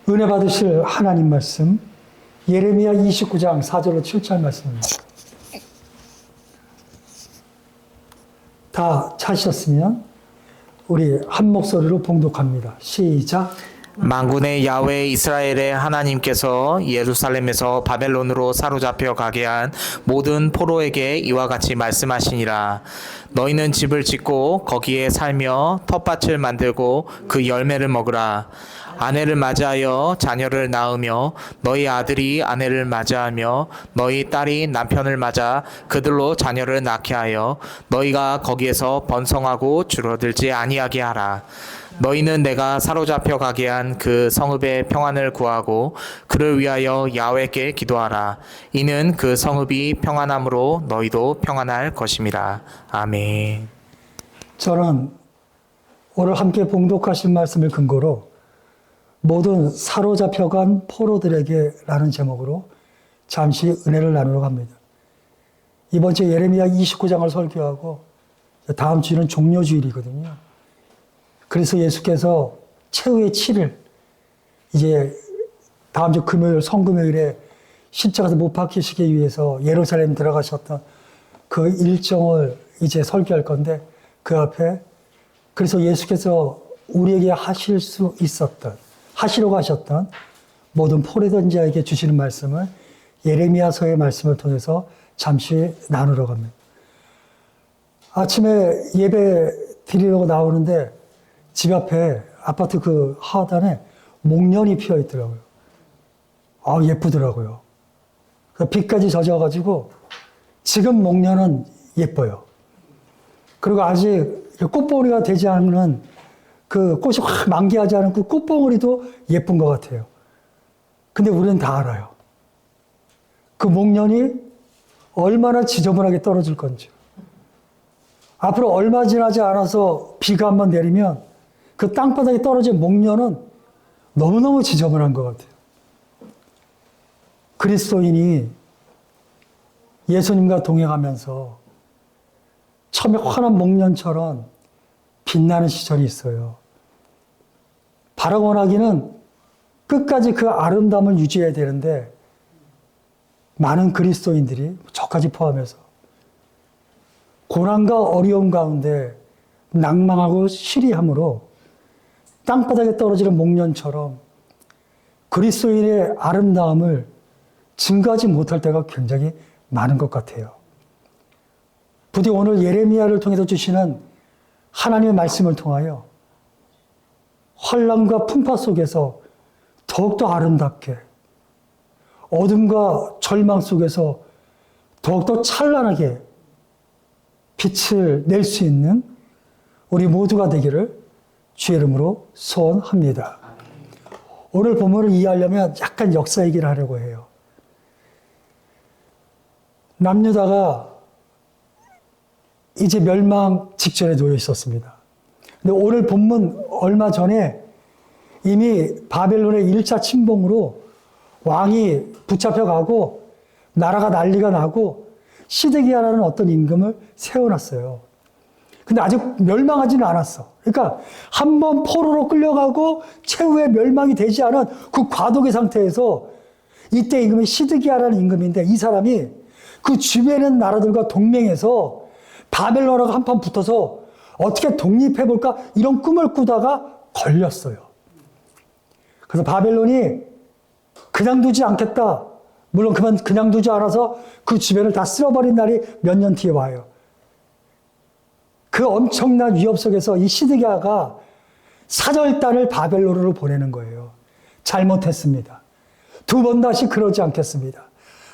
은혜 받으실 하나님 말씀 예레미야 29장 4절로 7절 말씀입니다. 다 찾으셨으면 우리 한 목소리로 봉독합니다. 시작. 만군의 야훼 이스라엘의 하나님께서 예루살렘에서 바벨론으로 사로잡혀 가게 한 모든 포로에게 이와 같이 말씀하시니라. 너희는 집을 짓고 거기에 살며 텃밭을 만들고 그 열매를 먹으라. 아내를 맞이하여 자녀를 낳으며 너희 아들이 아내를 맞이하며 너희 딸이 남편을 맞아 그들로 자녀를 낳게 하여 너희가 거기에서 번성하고 줄어들지 아니하게 하라. 너희는 내가 사로잡혀 가게 한 그 성읍의 평안을 구하고 그를 위하여 야훼께 기도하라. 이는 그 성읍이 평안함으로 너희도 평안할 것임이라. 아멘. 저는 오늘 함께 봉독하신 말씀을 근거로 모든 사로잡혀간 포로들에게 라는 제목으로 잠시 은혜를 나누려고 합니다. 이번 주 예레미야 29장을 설교하고 다음 주는 종료주일이거든요. 그래서 예수께서 최후의 7일, 이제 다음 주 금요일, 성금요일에 십자가에서 못 박히시기 위해서 예루살렘 들어가셨던 그 일정을 이제 설교할 건데 그 앞에 그래서 예수께서 우리에게 하시려고 하셨던 모든 포로된 자에게 주시는 말씀을 예레미야서의 말씀을 통해서 잠시 나누려고 합니다. 아침에 예배 드리려고 나오는데 집 앞에 아파트 그 하단에 목련이 피어 있더라고요. 아, 예쁘더라고요. 빛까지 젖어가지고 지금 목련은 예뻐요. 그리고 아직 꽃봉오리가 되지 않은 그 꽃이 확 만개하지 않은 그 꽃봉오리도 예쁜 것 같아요. 근데 우리는 다 알아요. 그 목련이 얼마나 지저분하게 떨어질 건지. 앞으로 얼마 지나지 않아서 비가 한번 내리면 그 땅바닥에 떨어진 목련은 너무너무 지저분한 것 같아요. 그리스도인이 예수님과 동행하면서 처음에 환한 목련처럼 빛나는 시절이 있어요. 바라원하기는 끝까지 그 아름다움을 유지해야 되는데 많은 그리스도인들이 저까지 포함해서 고난과 어려움 가운데 낭망하고 시리함으로 땅바닥에 떨어지는 목련처럼 그리스도인의 아름다움을 증거하지 못할 때가 굉장히 많은 것 같아요. 부디 오늘 예레미야를 통해서 주시는 하나님의 말씀을 통하여 환난과 풍파 속에서 더욱더 아름답게 어둠과 절망 속에서 더욱더 찬란하게 빛을 낼 수 있는 우리 모두가 되기를 주의 이름으로 소원합니다. 오늘 본문을 이해하려면 약간 역사 얘기를 하려고 해요. 남유다가 이제 멸망 직전에 놓여 있었습니다. 근데 오늘 본문 얼마 전에 이미 바벨론의 1차 침공으로 왕이 붙잡혀가고 나라가 난리가 나고 시드기야라는 어떤 임금을 세워놨어요. 근데 아직 멸망하지는 않았어. 그러니까 한 번 포로로 끌려가고 최후의 멸망이 되지 않은 그 과도기 상태에서 이때 임금이 시드기야라는 임금인데 이 사람이 그 주변에 있는 나라들과 동맹해서 바벨론하고 한판 붙어서 어떻게 독립해볼까 이런 꿈을 꾸다가 걸렸어요. 그래서 바벨론이 그냥 두지 않겠다. 물론 그냥 두지 않아서 그 주변을 다 쓸어버린 날이 몇 년 뒤에 와요. 그 엄청난 위협 속에서 이 시드기야가 사절단을 바벨론으로 보내는 거예요. 잘못했습니다. 두 번 다시 그러지 않겠습니다.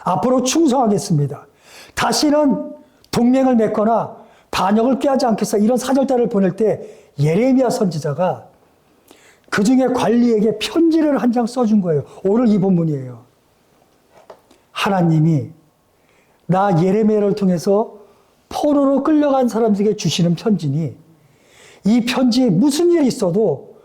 앞으로 충성하겠습니다. 다시는 동맹을 맺거나 반역을 꾀하지 않겠어. 이런 사절단을 보낼 때 예레미야 선지자가 그 중에 관리에게 편지를 한 장 써준 거예요. 오늘 이 본문이에요. 하나님이 나 예레미야를 통해서 포로로 끌려간 사람들에게 주시는 편지니 이 편지에 무슨 일이 있어도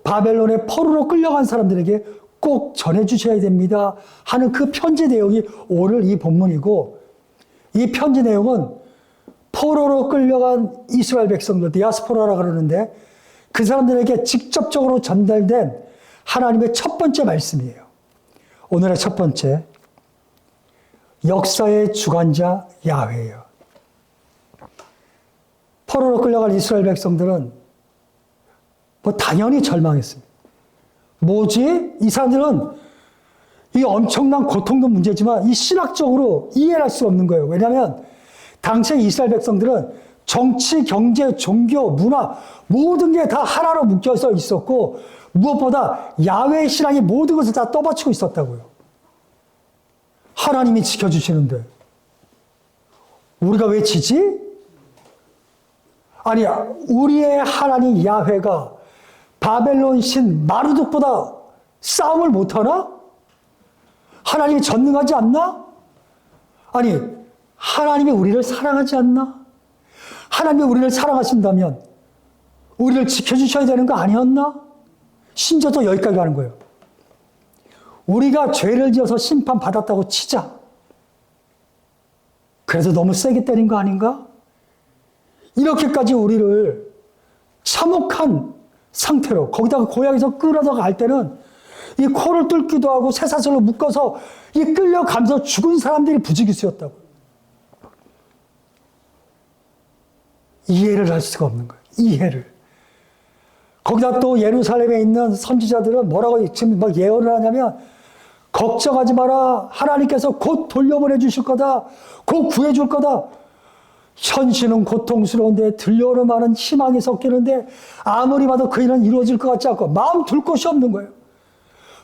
바벨론의 포로로 끌려간 사람들에게 꼭 전해주셔야 됩니다 하는 그 편지 내용이 오늘 이 본문이고 이 편지 내용은 포로로 끌려간 이스라엘 백성들, 디아스포라라고 그러는데 그 사람들에게 직접적으로 전달된 하나님의 첫 번째 말씀이에요. 오늘의 첫 번째, 역사의 주관자 야훼예요. 포로로 끌려갈 이스라엘 백성들은 당연히 절망했습니다. 뭐지? 이 사람들은 이 엄청난 고통도 문제지만 이 신학적으로 이해할 수 없는 거예요. 왜냐하면 당시의 이스라엘 백성들은 정치, 경제, 종교, 문화 모든 게 다 하나로 묶여서 있었고 무엇보다 야훼의 신앙이 모든 것을 다 떠받치고 있었다고요. 하나님이 지켜주시는데 우리가 왜 지지? 아니, 우리의 하나님 야훼가 바벨론 신 마르둑보다 싸움을 못하나? 하나님이 전능하지 않나? 아니, 하나님이 우리를 사랑하지 않나? 하나님이 우리를 사랑하신다면 우리를 지켜주셔야 되는 거 아니었나? 심지어 또 여기까지 가는 거예요. 우리가 죄를 지어서 심판받았다고 치자. 그래서 너무 세게 때린 거 아닌가? 이렇게까지 우리를 참혹한 상태로 거기다가 고향에서 끌어다가 갈 때는 이 코를 뚫기도 하고 쇠사슬로 묶어서 이 끌려가면서 죽은 사람들이 부지기수였다고. 이해를 할 수가 없는 거예요. 이해를. 거기다 또 예루살렘에 있는 선지자들은 뭐라고 지금 막 예언을 하냐면 걱정하지 마라. 하나님께서 곧 돌려보내 주실 거다. 곧 구해줄 거다. 현실은 고통스러운데 들려오는 말은 희망이 섞이는데 아무리 봐도 그 일은 이루어질 것 같지 않고 마음 둘 곳이 없는 거예요.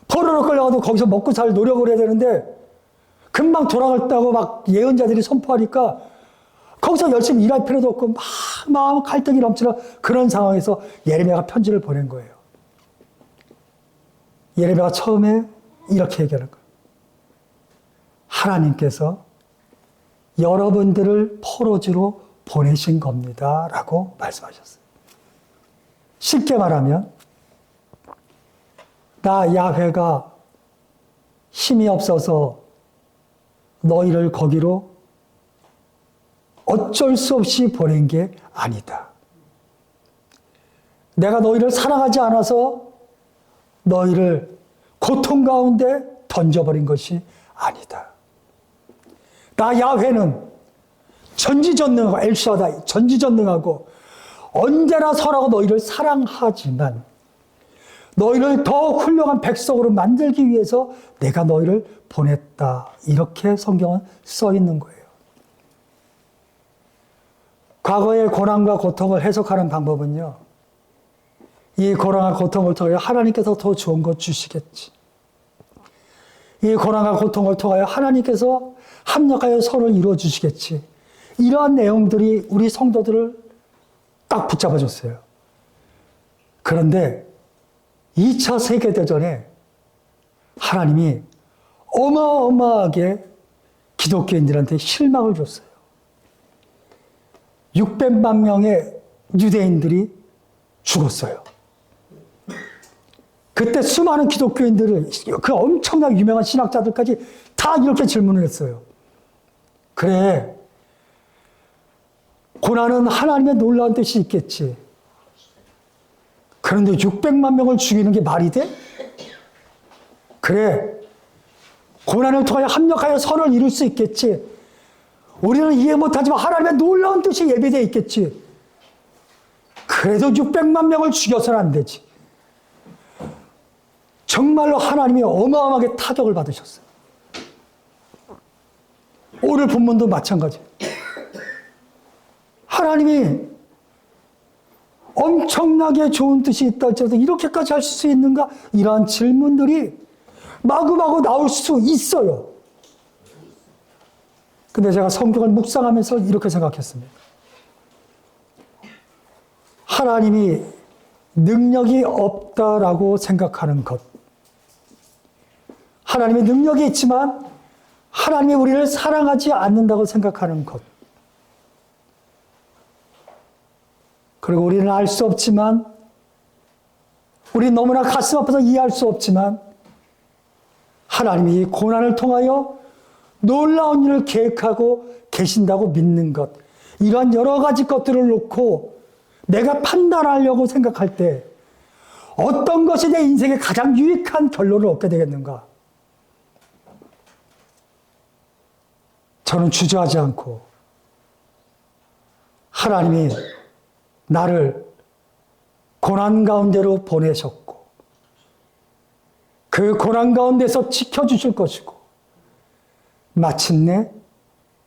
포로로 끌려가도 거기서 먹고 살 노력을 해야 되는데 금방 돌아갔다고 막 예언자들이 선포하니까 거기서 열심히 일할 필요도 없고 막 마음 갈등이 넘치는 그런 상황에서 예레미야가 편지를 보낸 거예요. 예레미야가 처음에 이렇게 얘기하는 거예요. 하나님께서 여러분들을 포로지로 보내신 겁니다. 라고 말씀하셨어요. 쉽게 말하면 나 야훼가 힘이 없어서 너희를 거기로 어쩔 수 없이 보낸 게 아니다. 내가 너희를 사랑하지 않아서 너희를 고통 가운데 던져버린 것이 아니다. 나 야훼는 전지전능하고 엘샤다이 전지전능하고 언제나 선하고 너희를 사랑하지만 너희를 더 훌륭한 백성으로 만들기 위해서 내가 너희를 보냈다. 이렇게 성경은 써 있는 거예요. 과거의 고난과 고통을 해석하는 방법은요. 이 고난과 고통을 통하여 하나님께서 더 좋은 것 주시겠지. 이 고난과 고통을 통하여 하나님께서 합력하여 서로를 이루어 주시겠지. 이러한 내용들이 우리 성도들을 딱 붙잡아줬어요. 그런데 2차 세계대전에 하나님이 어마어마하게 기독교인들한테 실망을 줬어요. 600만 명의 유대인들이 죽었어요. 그때 수많은 기독교인들을 그 엄청나게 유명한 신학자들까지 다 이렇게 질문을 했어요. 그래, 고난은 하나님의 놀라운 뜻이 있겠지. 그런데 600만 명을 죽이는 게 말이 돼? 그래, 고난을 통하여 합력하여 선을 이룰 수 있겠지. 우리는 이해 못하지만 하나님의 놀라운 뜻이 예비되어 있겠지. 그래도 600만 명을 죽여서는 안 되지. 정말로 하나님이 어마어마하게 타격을 받으셨어요. 오늘 본문도 마찬가지예요. 하나님이 엄청나게 좋은 뜻이 있다 할지라도 이렇게까지 할 수 있는가? 이러한 질문들이 마구마구 나올 수 있어요. 근데 제가 성경을 묵상하면서 이렇게 생각했습니다. 하나님이 능력이 없다라고 생각하는 것. 하나님의 능력이 있지만 하나님이 우리를 사랑하지 않는다고 생각하는 것. 그리고 우리는 알 수 없지만, 우리 너무나 가슴 아파서 이해할 수 없지만, 하나님이 이 고난을 통하여 놀라운 일을 계획하고 계신다고 믿는 것. 이러한 여러 가지 것들을 놓고 내가 판단하려고 생각할 때 어떤 것이 내 인생에 가장 유익한 결론을 얻게 되겠는가? 저는 주저하지 않고 하나님이 나를 고난 가운데로 보내셨고 그 고난 가운데서 지켜주실 것이고 마침내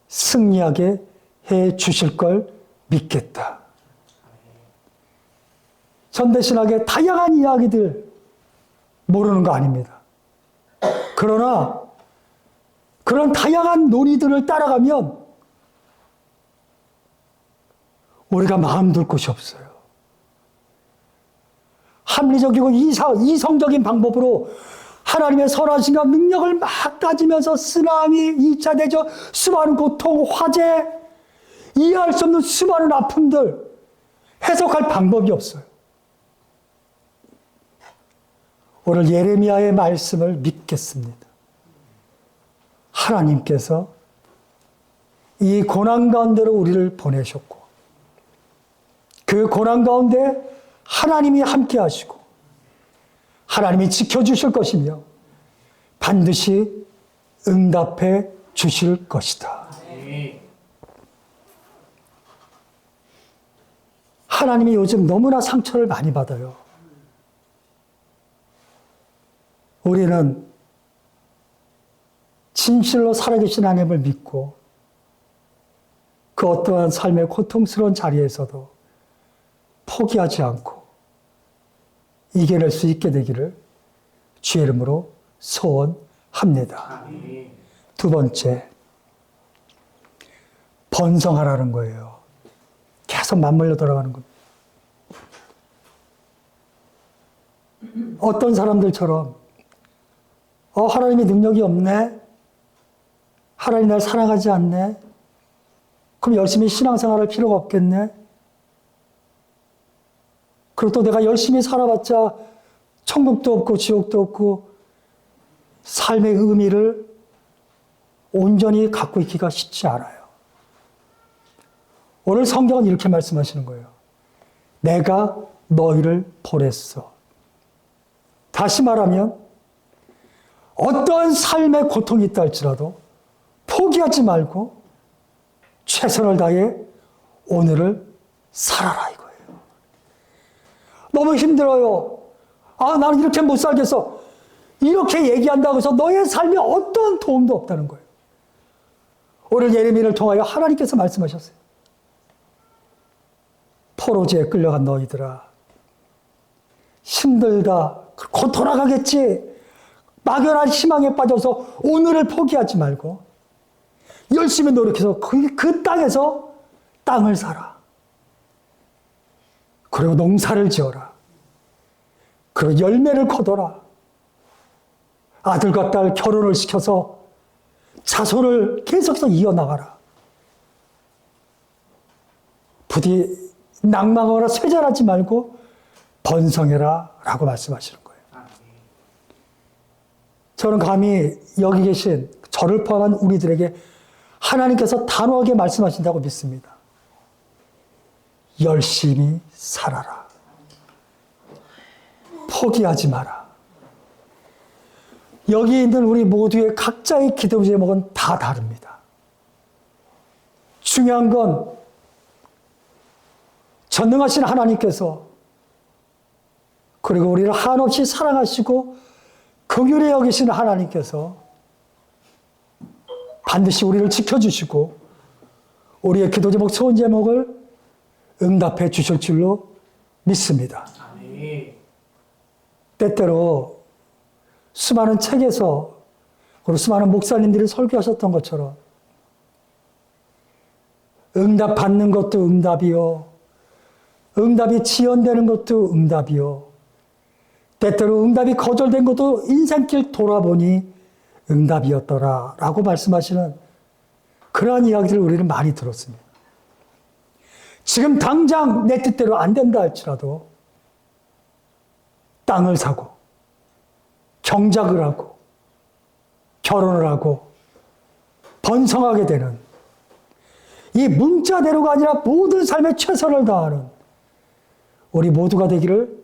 승리하게 해 주실 걸 믿겠다. 현대신학의 다양한 이야기들 모르는 거 아닙니다. 그러나 그런 다양한 논의들을 따라가면 우리가 마음 둘 곳이 없어요. 합리적이고 이성적인 방법으로 하나님의 선하심과 능력을 막 따지면서 쓰나미, 2차 대전, 수많은 고통, 화재, 이해할 수 없는 수많은 아픔들 해석할 방법이 없어요. 오늘 예레미야의 말씀을 믿겠습니다. 하나님께서 이 고난 가운데로 우리를 보내셨고 그 고난 가운데 하나님이 함께 하시고 하나님이 지켜주실 것이며 반드시 응답해 주실 것이다. 하나님이 요즘 너무나 상처를 많이 받아요. 우리는 진실로 살아계신 하나님을 믿고 그 어떠한 삶의 고통스러운 자리에서도 포기하지 않고 이겨낼 수 있게 되기를 주의 이름으로 소원합니다. 두 번째, 번성하라는 거예요. 계속 맞물려 돌아가는 겁니다. 어떤 사람들처럼 하나님이 능력이 없네? 하나님 날 사랑하지 않네? 그럼 열심히 신앙생활할 필요가 없겠네? 그리고 또 내가 열심히 살아봤자 천국도 없고 지옥도 없고 삶의 의미를 온전히 갖고 있기가 쉽지 않아요. 오늘 성경은 이렇게 말씀하시는 거예요. 내가 너희를 보냈어. 다시 말하면 어떠한 삶의 고통이 있다 할지라도 포기하지 말고 최선을 다해 오늘을 살아라 이거예요. 너무 힘들어요. 나는 이렇게 못 살겠어. 이렇게 얘기한다고 해서 너의 삶에 어떤 도움도 없다는 거예요. 오늘 예레미야를 통하여 하나님께서 말씀하셨어요. 포로지에 끌려간 너희들아, 힘들다, 곧 돌아가겠지. 막연한 희망에 빠져서 오늘을 포기하지 말고 열심히 노력해서 그 땅에서 땅을 사라. 그리고 농사를 지어라. 그리고 열매를 거둬라. 아들과 딸 결혼을 시켜서 자손을 계속해서 이어나가라. 부디 낭망하거나 쇠절하지 말고 번성해라 라고 말씀하시는 거예요. 저는 감히 여기 계신 저를 포함한 우리들에게 하나님께서 단호하게 말씀하신다고 믿습니다. 열심히 살아라. 포기하지 마라. 여기 있는 우리 모두의 각자의 기도 제목은 다 다릅니다. 중요한 건 전능하신 하나님께서 그리고 우리를 한없이 사랑하시고 긍휼히 여기시는 하나님께서 반드시 우리를 지켜주시고 우리의 기도 제목, 소원 제목을 응답해 주실 줄로 믿습니다. 때때로 수많은 책에서 그리고 수많은 목사님들이 설교하셨던 것처럼 응답 받는 것도 응답이요, 응답이 지연되는 것도 응답이요, 때때로 응답이 거절된 것도 인생길 돌아보니 응답이었더라 라고 말씀하시는 그러한 이야기를 우리는 많이 들었습니다. 지금 당장 내 뜻대로 안 된다 할지라도 땅을 사고 경작을 하고 결혼을 하고 번성하게 되는 이 문자대로가 아니라 모든 삶에 최선을 다하는 우리 모두가 되기를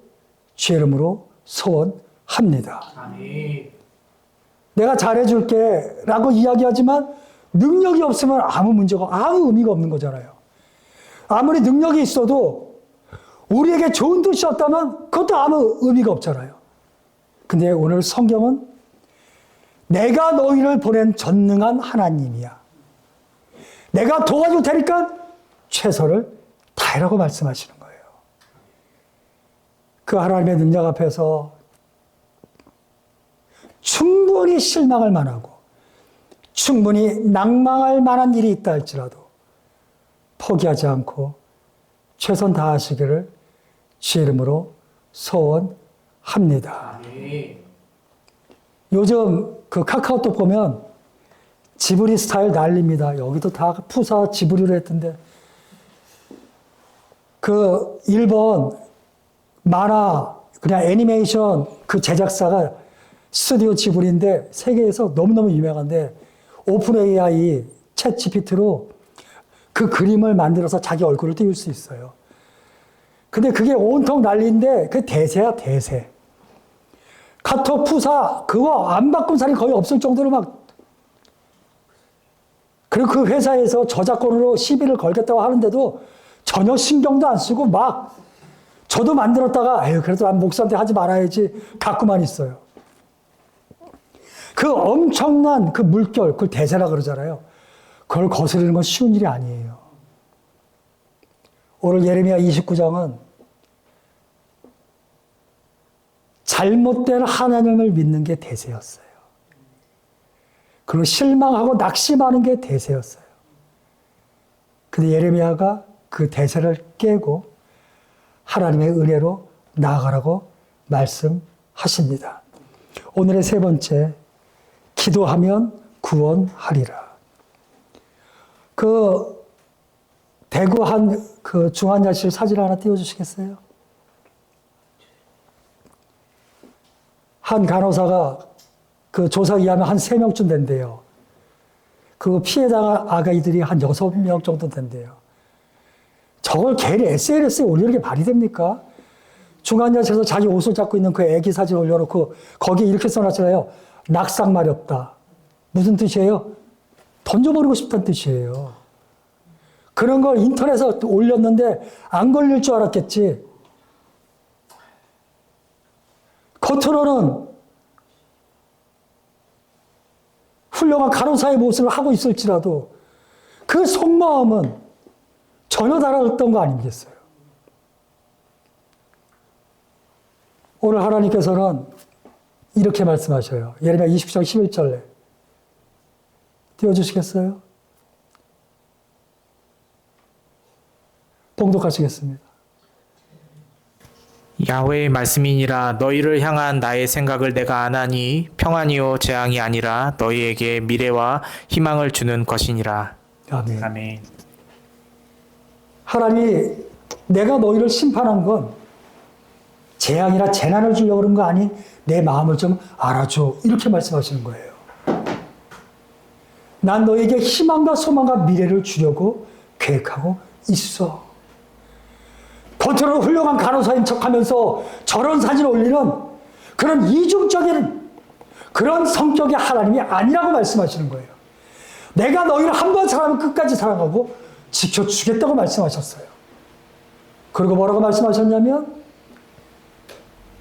주의 이름으로 소원합니다. 아멘. 내가 잘해줄게 라고 이야기하지만 능력이 없으면 아무 문제가, 아무 의미가 없는 거잖아요. 아무리 능력이 있어도 우리에게 좋은 뜻이 없다면 그것도 아무 의미가 없잖아요. 근데 오늘 성경은 내가 너희를 보낸 전능한 하나님이야. 내가 도와줄 테니까 최선을 다해라고 말씀하시는 거예요. 그 하나님의 능력 앞에서 충분히 실망할 만하고 충분히 낭망할 만한 일이 있다 할지라도 포기하지 않고 최선 다하시기를 주의 이름으로 소원합니다. 요즘 그 카카오톡 보면 지브리 스타일 난립니다. 여기도 다 푸사 지브리로 했던데 그 일본 만화 그냥 애니메이션 그 제작사가 스튜디오 지브리인데 세계에서 너무너무 유명한데 오픈 AI 챗 GPT로 그 그림을 만들어서 자기 얼굴을 띄울 수 있어요. 근데 그게 온통 난리인데 그 대세야 대세. 카톡 푸사 그거 안 바꾼 사람이 거의 없을 정도로 막 그리고 그 회사에서 저작권으로 시비를 걸겠다고 하는데도 전혀 신경도 안 쓰고 막 저도 만들었다가 에휴 그래도 난 목사한테 하지 말아야지 갖고만 있어요. 그 엄청난 그 물결, 그걸 대세라 그러잖아요. 그걸 거스르는 건 쉬운 일이 아니에요. 오늘 예레미야 29장은 잘못된 하나님을 믿는 게 대세였어요. 그리고 실망하고 낙심하는 게 대세였어요. 근데 예레미야가 그 대세를 깨고 하나님의 은혜로 나아가라고 말씀하십니다. 오늘의 세 번째, 기도하면 구원하리라. 그 대구 그 중환자실 사진 하나 띄워주시겠어요? 한 간호사가 그 조사에 의하면 한 3명쯤 된대요. 그 피해자 아가이들이 한 6명 정도 된대요. 저걸 괜히 SNS에 올리는 게 말이 됩니까? 중환자실에서 자기 옷을 잡고 있는 그 애기 사진 올려놓고 거기에 이렇게 써놨잖아요. 낙상 마렵다. 무슨 뜻이에요? 던져버리고 싶다는 뜻이에요. 그런 걸 인터넷에 올렸는데 안 걸릴 줄 알았겠지. 겉으로는 훌륭한 간호사의 모습을 하고 있을지라도 그 속마음은 전혀 다르던 거 아니겠어요? 오늘 하나님께서는 이렇게 말씀하셔요. 예레미야 29장 11절에 띄워주시겠어요? 봉독하시겠습니다. 야훼의 말씀이니라. 너희를 향한 나의 생각을 내가 아나니 평안이요 재앙이 아니라 너희에게 미래와 희망을 주는 것이니라. 아멘. 아멘. 하나님이 내가 너희를 심판한 건 재앙이나 재난을 주려고 그런 거 아니? 내 마음을 좀 알아줘. 이렇게 말씀하시는 거예요. 난 너에게 희망과 소망과 미래를 주려고 계획하고 있어. 겉으로 훌륭한 간호사인 척하면서 저런 사진 올리는 그런 이중적인 그런 성격의 하나님이 아니라고 말씀하시는 거예요. 내가 너희를 한 번 사랑하면 끝까지 사랑하고 지켜주겠다고 말씀하셨어요. 그리고 뭐라고 말씀하셨냐면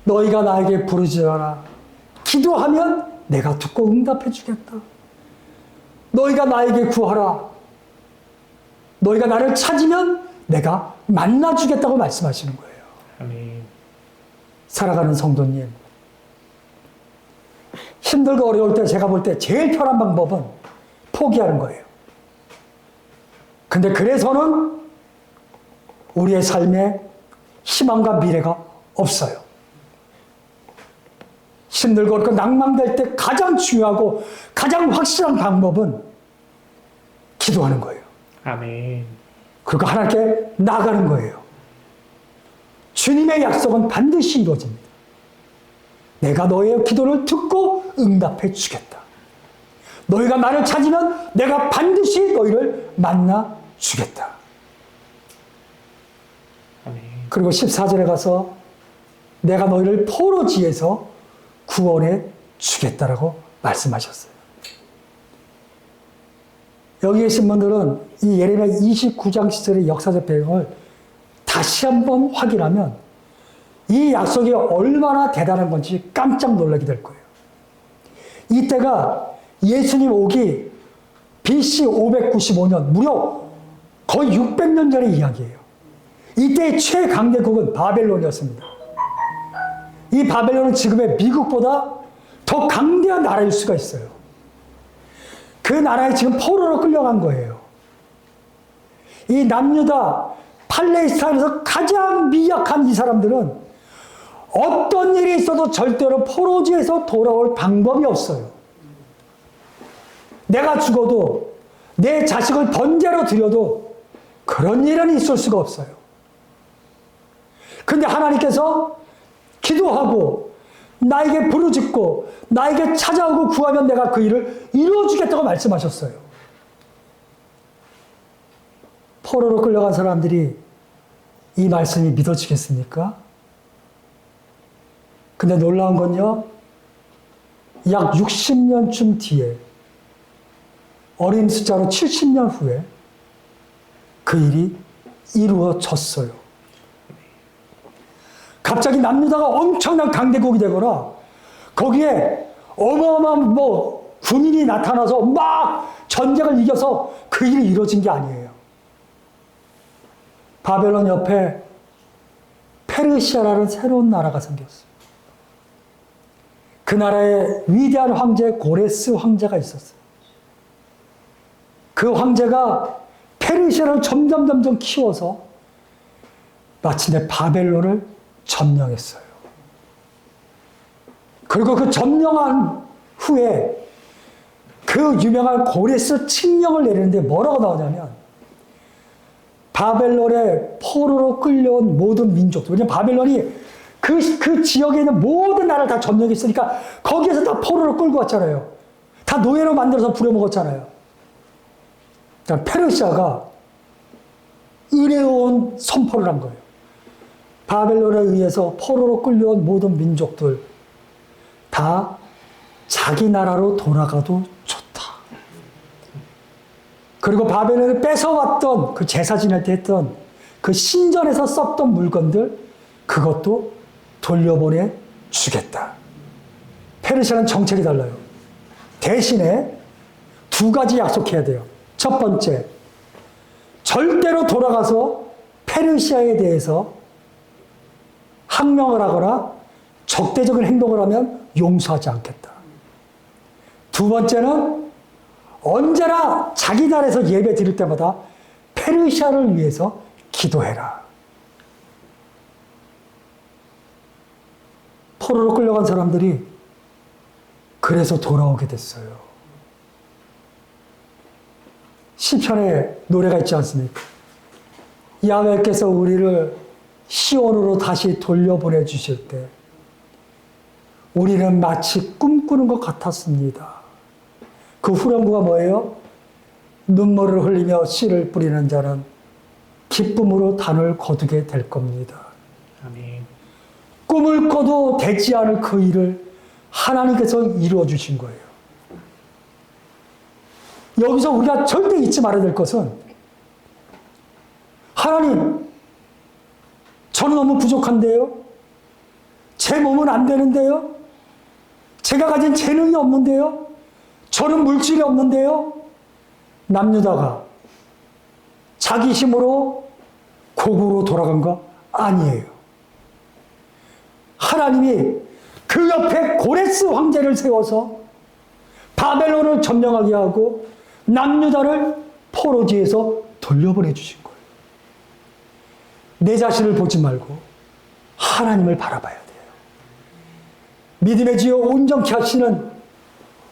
너희가 나에게 부르짖어라. 기도하면 내가 듣고 응답해 주겠다. 너희가 나에게 구하라. 너희가 나를 찾으면 내가 만나주겠다고 말씀하시는 거예요. 아멘. 살아가는 성도님, 힘들고 어려울 때 제가 볼 때 제일 편한 방법은 포기하는 거예요. 근데 그래서는 우리의 삶에 희망과 미래가 없어요. 힘들고 어렵고 낭망될 때 가장 중요하고 가장 확실한 방법은 기도하는 거예요. 아멘. 그리고 하나님께 나가는 거예요. 주님의 약속은 반드시 이루어집니다. 내가 너의 기도를 듣고 응답해 주겠다. 너희가 나를 찾으면 내가 반드시 너희를 만나 주겠다. 아멘. 그리고 14절에 가서 내가 너희를 포로지에서 구원해 주겠다라고 말씀하셨어요. 여기 계신 분들은 이 예레미야 29장 시절의 역사적 배경을 다시 한번 확인하면 이 약속이 얼마나 대단한 건지 깜짝 놀라게 될 거예요. 이때가 예수님 오기 BC 595년, 무려 거의 600년 전의 이야기예요. 이때의 최강대국은 바벨론이었습니다. 이 바벨론은 지금의 미국보다 더 강대한 나라일 수가 있어요. 그 나라에 지금 포로로 끌려간 거예요. 이 남유다, 팔레스타인에서 가장 미약한 이 사람들은 어떤 일이 있어도 절대로 포로지에서 돌아올 방법이 없어요. 내가 죽어도 내 자식을 번제로 드려도 그런 일은 있을 수가 없어요. 근데 하나님께서 기도하고 나에게 부르짖고 나에게 찾아오고 구하면 내가 그 일을 이루어주겠다고 말씀하셨어요. 포로로 끌려간 사람들이 이 말씀이 믿어지겠습니까? 근데 놀라운 건요, 약 60년쯤 뒤에 어린 숫자로 70년 후에 그 일이 이루어졌어요. 갑자기 남유다가 엄청난 강대국이 되거나 거기에 어마어마한 군인이 나타나서 막 전쟁을 이겨서 그 일이 이루어진 게 아니에요. 바벨론 옆에 페르시아라는 새로운 나라가 생겼어요. 그 나라에 위대한 황제 고레스 황제가 있었어요. 그 황제가 페르시아를 점점 키워서 마침내 바벨론을 점령했어요. 그리고 그 점령한 후에 그 유명한 고레스 칙령을 내리는데 뭐라고 나오냐면 바벨론에 포로로 끌려온 모든 민족들, 왜냐하면 바벨론이 그 지역에 있는 모든 나라를 다 점령했으니까 거기에서 다 포로로 끌고 왔잖아요. 다 노예로 만들어서 부려먹었잖아요. 페르시아가 은혜로운 선포를 한 거예요. 바벨론에 의해서 포로로 끌려온 모든 민족들 다 자기 나라로 돌아가도 좋다. 그리고 바벨론에 뺏어왔던 그 제사 지낼 때 했던 그 신전에서 썼던 물건들 그것도 돌려보내 주겠다. 페르시아는 정책이 달라요. 대신에 두 가지 약속해야 돼요. 첫 번째, 절대로 돌아가서 페르시아에 대해서 항명을 하거나 적대적인 행동을 하면 용서하지 않겠다. 두 번째는 언제나 자기 나라에서 예배 드릴 때마다 페르시아를 위해서 기도해라. 포로로 끌려간 사람들이 그래서 돌아오게 됐어요. 시편에 노래가 있지 않습니까? 야훼께서 우리를 시온으로 다시 돌려보내 주실 때 우리는 마치 꿈꾸는 것 같았습니다. 그 후렴구가 뭐예요? 눈물을 흘리며 씨를 뿌리는 자는 기쁨으로 단을 거두게 될 겁니다. 아멘. 꿈을 꿔도 되지 않을 그 일을 하나님께서 이루어 주신 거예요. 여기서 우리가 절대 잊지 말아야 될 것은 하나님, 저는 너무 부족한데요? 제 몸은 안 되는데요? 제가 가진 재능이 없는데요? 저는 물질이 없는데요? 남유다가 자기 힘으로 고국으로 돌아간 거 아니에요. 하나님이 그 옆에 고레스 황제를 세워서 바벨론을 점령하게 하고 남유다를 포로지에서 돌려보내 주신 거예요. 내 자신을 보지 말고 하나님을 바라봐야 돼요. 믿음의 지요 온전케 하시는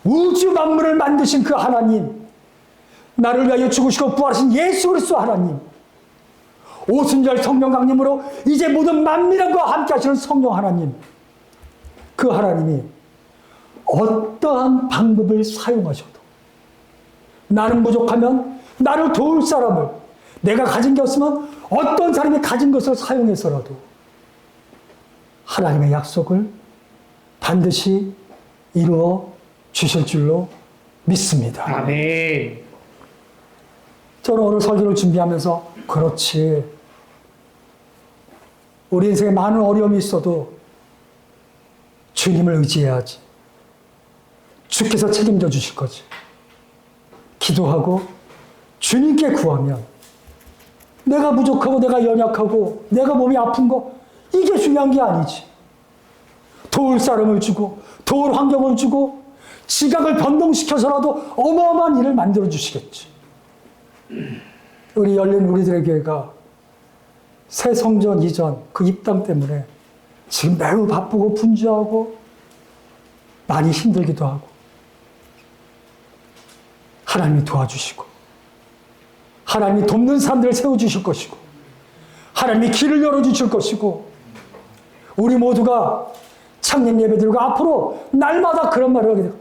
우주 만물을 만드신 그 하나님, 나를 위하여 죽으시고 부활하신 예수 그리스도 하나님, 오순절 성령 강림으로 이제 모든 만민과 함께 하시는 성령 하나님, 그 하나님이 어떠한 방법을 사용하셔도 나는 부족하면 나를 도울 사람을, 내가 가진 게 없으면 어떤 사람이 가진 것을 사용해서라도 하나님의 약속을 반드시 이루어 주실 줄로 믿습니다. 아멘. 저는 오늘 설교를 준비하면서 그렇지. 우리 인생에 많은 어려움이 있어도 주님을 의지해야지. 주께서 책임져 주실 거지. 기도하고 주님께 구하면 내가 부족하고 내가 연약하고 내가 몸이 아픈 거 이게 중요한 게 아니지. 도울 사람을 주고 도울 환경을 주고 지각을 변동시켜서라도 어마어마한 일을 만들어 주시겠지. 우리 열린 우리들의 교회가 새 성전 이전 그 입당 때문에 지금 매우 바쁘고 분주하고 많이 힘들기도 하고 하나님이 도와주시고 하나님이 돕는 사람들을 세워주실 것이고 하나님이 길을 열어주실 것이고 우리 모두가 창립 예배들과 앞으로 날마다 그런 말을 하게 되고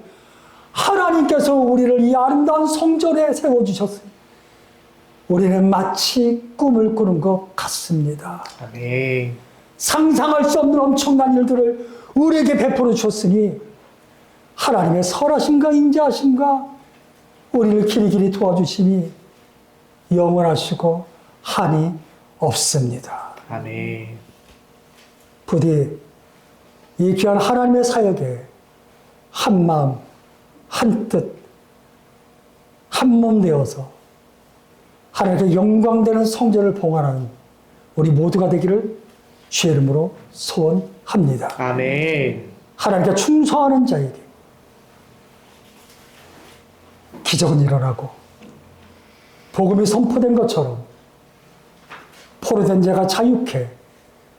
하나님께서 우리를 이 아름다운 성전에 세워주셨으니 우리는 마치 꿈을 꾸는 것 같습니다. 아멘. 상상할 수 없는 엄청난 일들을 우리에게 베풀어 주셨으니 하나님의 설하심과 인자하심과 우리를 길이길이 도와주심이 영원하시고 한이 없습니다. 아멘. 부디 이 귀한 하나님의 사역에 한 마음, 한 뜻, 한 몸 되어서 하나님께 영광되는 성전을 봉헌하는 우리 모두가 되기를 주의 이름으로 소원합니다. 아멘. 하나님께 충성하는 자에게 기적은 일어나고 복음이 선포된 것처럼 포로된 자가 자유케,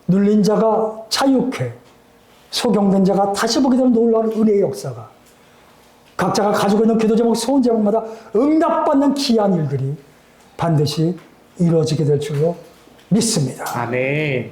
눌린 자가 자유케, 소경된 자가 다시 보게 되는 놀라운 은혜의 역사가 각자가 가지고 있는 기도 제목, 소원 제목마다 응답받는 귀한 일들이 반드시 이루어지게 될 줄로 믿습니다. 아멘.